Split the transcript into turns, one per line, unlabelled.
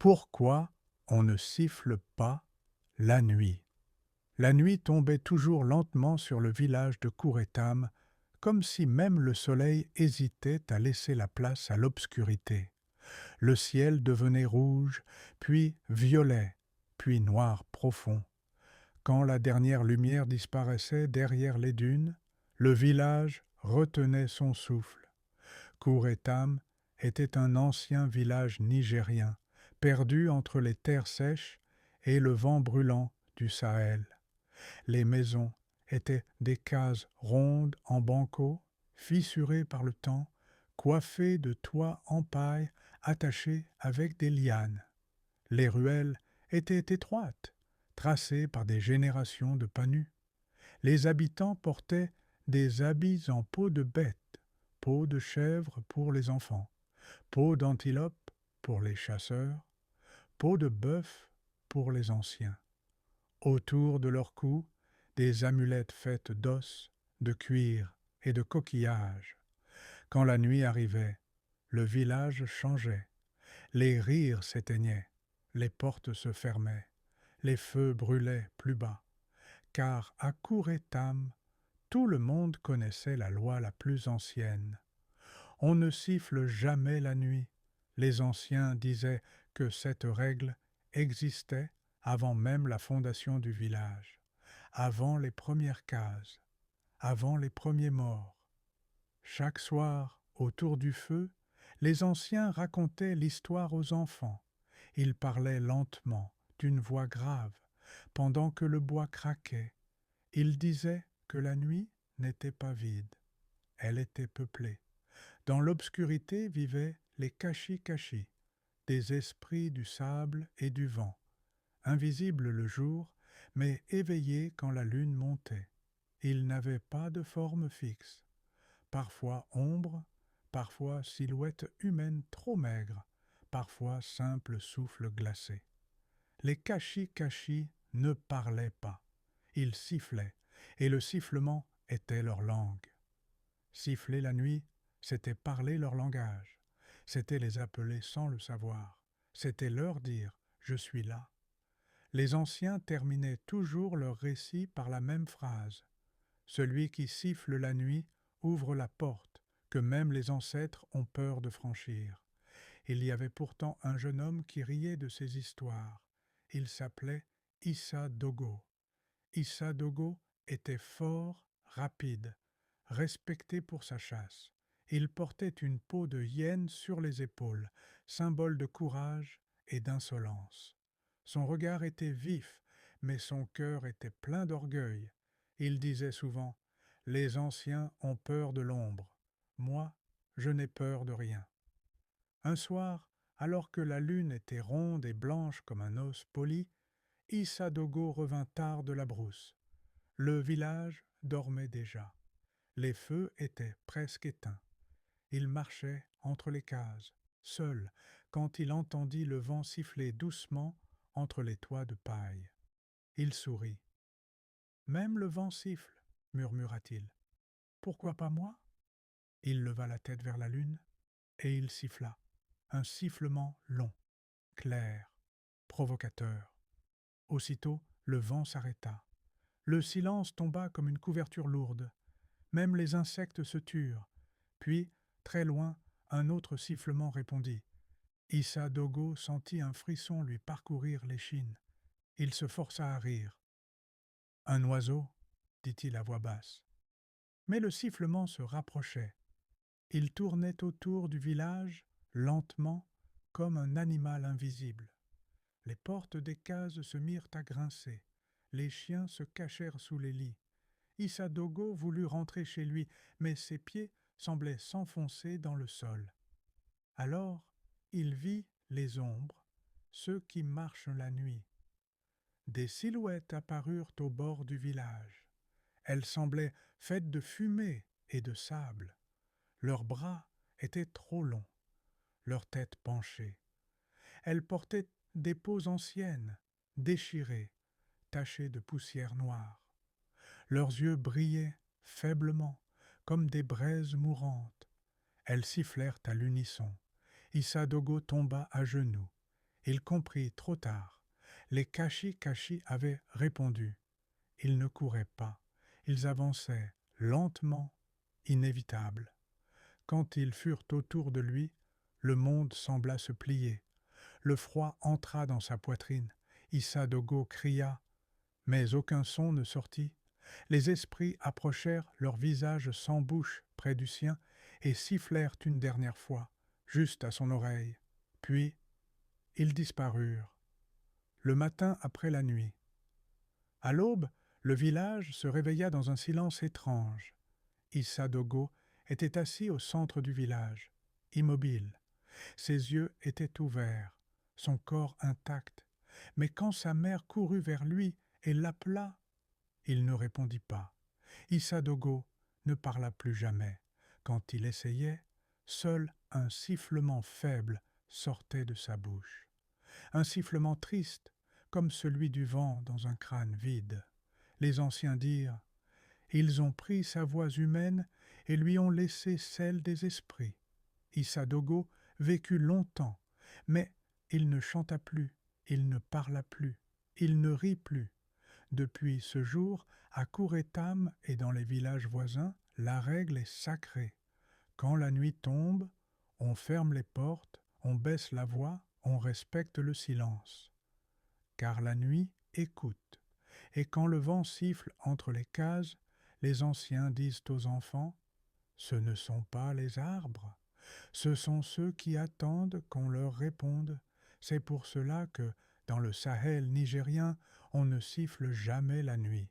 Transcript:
Pourquoi on ne siffle pas la nuit? La nuit tombait toujours lentement sur le village de Couretam, comme si même le soleil hésitait à laisser la place à l'obscurité. Le ciel devenait rouge, puis violet, puis noir profond. Quand la dernière lumière disparaissait derrière les dunes, le village retenait son souffle. Couretam était un ancien village nigérien, perdu entre les terres sèches et le vent brûlant du Sahel. Les maisons étaient des cases rondes en banco, fissurées par le temps, coiffées de toits en paille attachés avec des lianes. Les ruelles étaient étroites, tracées par des générations de pas nus. Les habitants portaient des habits en peau de bête, peau de chèvre pour les enfants, peau d'antilope pour les chasseurs, peau de bœuf pour les anciens. Autour de leur cou, des amulettes faites d'os, de cuir et de coquillages. Quand la nuit arrivait, le village changeait. Les rires s'éteignaient, les portes se fermaient, les feux brûlaient plus bas, car à Couretam, tout le monde connaissait la loi la plus ancienne. On ne siffle jamais la nuit. Les anciens disaient que cette règle existait avant même la fondation du village, avant les premières cases, avant les premiers morts. Chaque soir, autour du feu, les anciens racontaient l'histoire aux enfants. Ils parlaient lentement, d'une voix grave, pendant que le bois craquait. Ils disaient que la nuit n'était pas vide, elle était peuplée. Dans l'obscurité vivaient les cachis-cachis, des esprits du sable et du vent, invisibles le jour, mais éveillés quand la lune montait. Ils n'avaient pas de forme fixe, parfois ombre, parfois silhouette humaine trop maigre, parfois simple souffle glacé. Les cachis-cachis ne parlaient pas, ils sifflaient, et le sifflement était leur langue. Siffler la nuit, c'était parler leur langage, c'était les appeler sans le savoir, c'était leur dire « je suis là ». Les anciens terminaient toujours leur récit par la même phrase. Celui qui siffle la nuit ouvre la porte que même les ancêtres ont peur de franchir. Il y avait pourtant un jeune homme qui riait de ces histoires. Il s'appelait Issa Dogo. Issa Dogo était fort, rapide, respecté pour sa chasse. Il portait une peau de hyène sur les épaules, symbole de courage et d'insolence. Son regard était vif, mais son cœur était plein d'orgueil. Il disait souvent « Les anciens ont peur de l'ombre. Moi, je n'ai peur de rien. » Un soir, alors que la lune était ronde et blanche comme un os poli, Issa Dogo revint tard de la brousse. Le village dormait déjà. Les feux étaient presque éteints. Il marchait entre les cases, seul, quand il entendit le vent siffler doucement entre les toits de paille. Il sourit. Même le vent siffle, murmura-t-il. Pourquoi pas moi? Il leva la tête vers la lune et il siffla. Un sifflement long, clair, provocateur. Aussitôt, le vent s'arrêta. Le silence tomba comme une couverture lourde. Même les insectes se turent. Puis, très loin, un autre sifflement répondit. Issa Dogo sentit un frisson lui parcourir l'échine. Il se força à rire. Un oiseau, dit-il à voix basse. Mais le sifflement se rapprochait. Il tournait autour du village, lentement, comme un animal invisible. Les portes des cases se mirent à grincer. Les chiens se cachèrent sous les lits. Issa Dogo voulut rentrer chez lui, mais ses pieds semblaient s'enfoncer dans le sol. Alors, il vit les ombres, ceux qui marchent la nuit. Des silhouettes apparurent au bord du village. Elles semblaient faites de fumée et de sable. Leurs bras étaient trop longs, leurs têtes penchées. Elles portaient des peaux anciennes, déchirées, tachées de poussière noire. Leurs yeux brillaient faiblement, comme des braises mourantes. Elles sifflèrent à l'unisson. Issa Dogo tomba à genoux. Il comprit trop tard. Les Kashi-Kashi avaient répondu. Ils ne couraient pas. Ils avançaient, lentement, inévitables. Quand ils furent autour de lui, le monde sembla se plier. Le froid entra dans sa poitrine. Issa Dogo cria, mais aucun son ne sortit. Les esprits approchèrent leurs visages sans bouche près du sien et sifflèrent une dernière fois, juste à son oreille. Puis, ils disparurent. Le matin après la nuit. À l'aube, le village se réveilla dans un silence étrange. Issa Dogo était assis au centre du village, immobile. Ses yeux étaient ouverts, son corps intact. Mais quand sa mère courut vers lui et l'appela, il ne répondit pas. Issa Dogo ne parla plus jamais. Quand il essayait, seul un sifflement faible sortait de sa bouche. Un sifflement triste, comme celui du vent dans un crâne vide. Les anciens dirent « Ils ont pris sa voix humaine et lui ont laissé celle des esprits. » Issa Dogo vécut longtemps, mais il ne chanta plus, il ne parla plus, il ne rit plus. Depuis ce jour, à Kuretam et dans les villages voisins, la règle est sacrée. Quand la nuit tombe, on ferme les portes, on baisse la voix, on respecte le silence. Car la nuit écoute. Et quand le vent siffle entre les cases, les anciens disent aux enfants « Ce ne sont pas les arbres, ce sont ceux qui attendent qu'on leur réponde. C'est pour cela que, dans le Sahel nigérien, on ne siffle jamais la nuit.